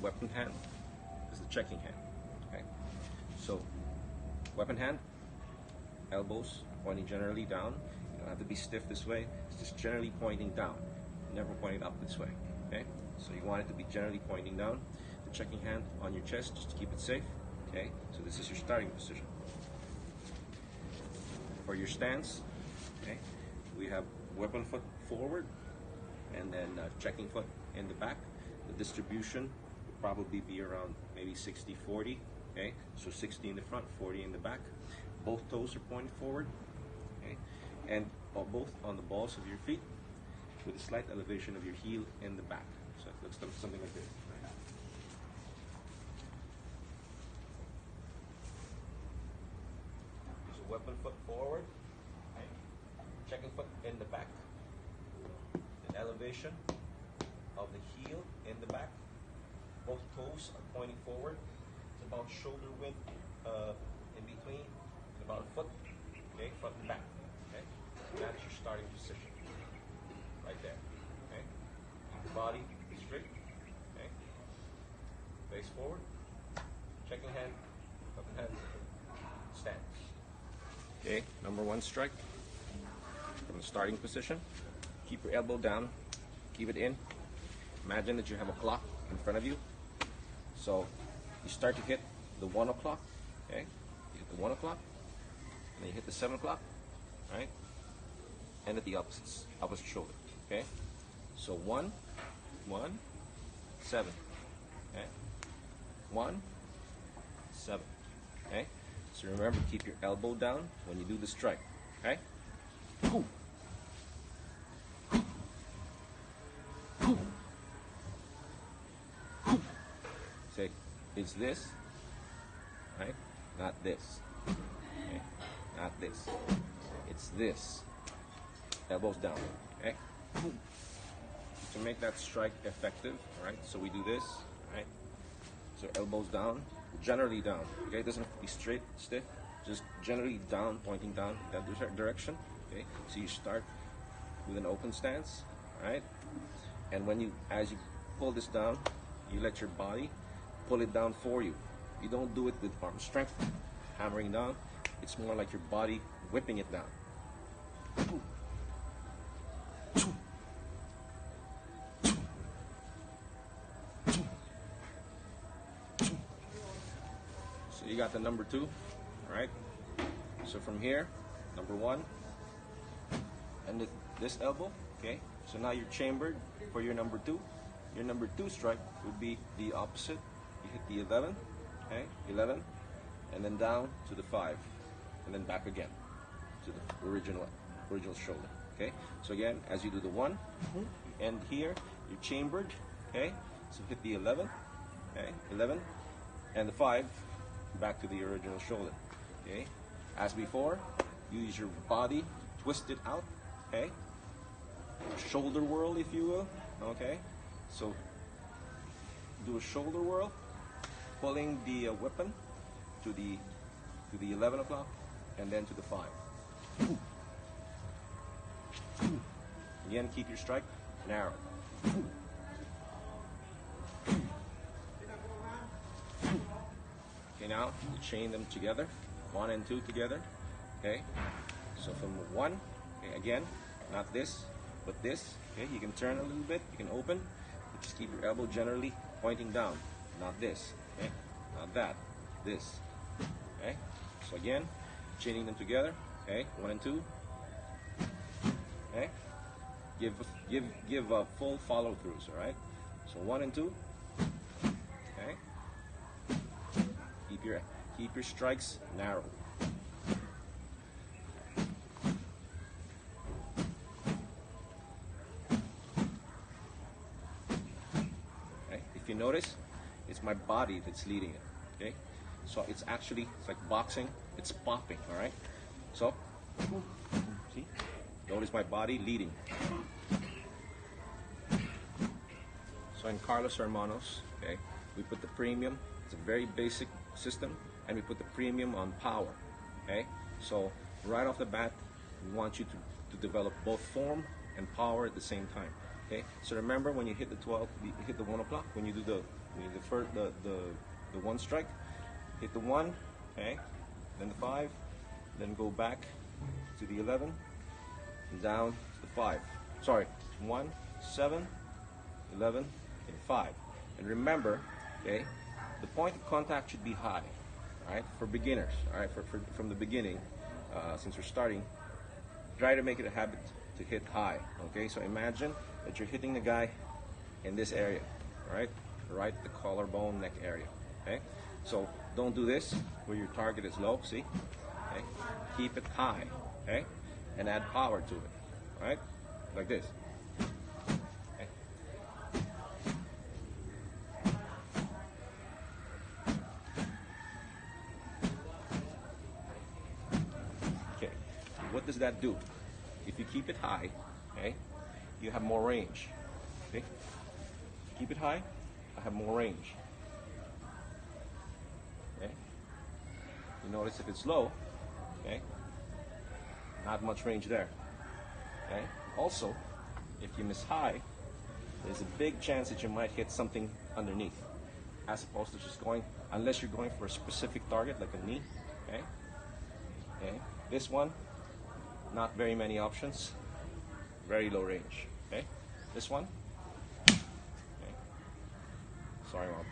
weapon hand is the checking hand. Okay, so weapon hand, elbows pointing generally down. You don't have to be stiff this way. It's just generally pointing down, never pointing up this way. Okay, so you want it to be generally pointing down. The checking hand on your chest just to keep it safe. Okay, so this is your starting position. For your stance, okay, we have weapon foot forward and then checking foot in the back. The distribution would probably be around maybe 60-40. Okay, so 60 in the front, 40 in the back. Both toes are pointed forward. Okay, and both on the balls of your feet with a slight elevation of your heel in the back. So it looks something like this. Right? So weapon foot forward, okay. Checking foot in the back. The elevation of the heel in the back. Both toes are pointing forward. It's about shoulder width in between, and about a foot. Okay, front and back. Okay, so that's your starting position. Right there. Okay, keep the body straight. Okay, face forward. Checking hand, weapon hand, stance. Okay, number one strike from the starting position. Keep your elbow down, keep it in. Imagine that you have a clock in front of you. So you start to hit the 1 o'clock, okay? You hit the 1 o'clock, and then you hit the 7 o'clock, right? And at the opposite shoulder, okay? So 1, 1, 7, okay? 1, 7, okay? So remember, keep your elbow down when you do the strike, okay? Say, it's this, right? Not this, okay? Not this. It's this. Elbows down, okay? To make that strike effective, right? So we do this, right? So elbows down, generally down, okay? It doesn't have to be straight, stiff, just generally down, pointing down in that direction, okay? So you start with an open stance, right? And as you pull this down, you let your body pull it down for you. You don't do it with arm strength, hammering down. It's more like your body whipping it down. So you got the number 2, right? So from here, number 1, and this elbow, okay? So now you're chambered for your number 2. Your number 2 strike would be the opposite. You hit the 11, okay? 11, and then down to the 5, and then back again to the original shoulder, okay? So again, as you do the 1, you end here, you're chambered, okay? So hit the 11, okay? 11, and the 5, back to the original shoulder, okay? As before, use your body, twist it out, okay? Shoulder whirl, if you will, okay? So do a shoulder whirl, pulling the weapon to the 11 o'clock and then to the 5. Again, keep your strike narrow. Okay, now you chain them together, 1 and 2 together. Okay, so from 1, okay, again, not this, but this. Okay, you can turn a little bit, you can open, but just keep your elbow generally pointing down, not this. Okay, not that, this. Okay, so again, chaining them together. Okay, 1 and 2. Okay, give full follow throughs. All right, so 1 and 2. Okay, keep your strikes narrow. Okay, if you notice, it's my body that's leading it. Okay, so it's like boxing. It's popping. All right, so see, notice my body leading. So in Carlos Hermanos, okay, we put the premium. It's a very basic system, and we put the premium on power. Okay, so right off the bat, we want you to develop both form and power at the same time. Okay, so remember when you hit the 12, you hit the 1 o'clock, when you do the the one strike, hit the 1, okay, then the 5, then go back to the 11, and down to the 5. Sorry, 1, 7, 11, and 5. And remember, okay, the point of contact should be high, all right, for beginners, all right, from the beginning, since we're starting, try to make it a habit to hit high, okay? So imagine that you're hitting the guy in this area, all right at the collarbone, neck area, okay? So don't do this where your target is low, see? Okay? Keep it high, okay? And add power to it, all right? Like this. Okay, what does that do? If you keep it high, okay, you have more range. Okay? Keep it high, I have more range. Okay? You notice if it's low, okay, not much range there. Okay? Also, if you miss high, there's a big chance that you might hit something underneath, as opposed to just going, unless you're going for a specific target like a knee. Okay? Okay? This one, not very many options, very low range. Okay, this one. Okay. Sorry, Mom.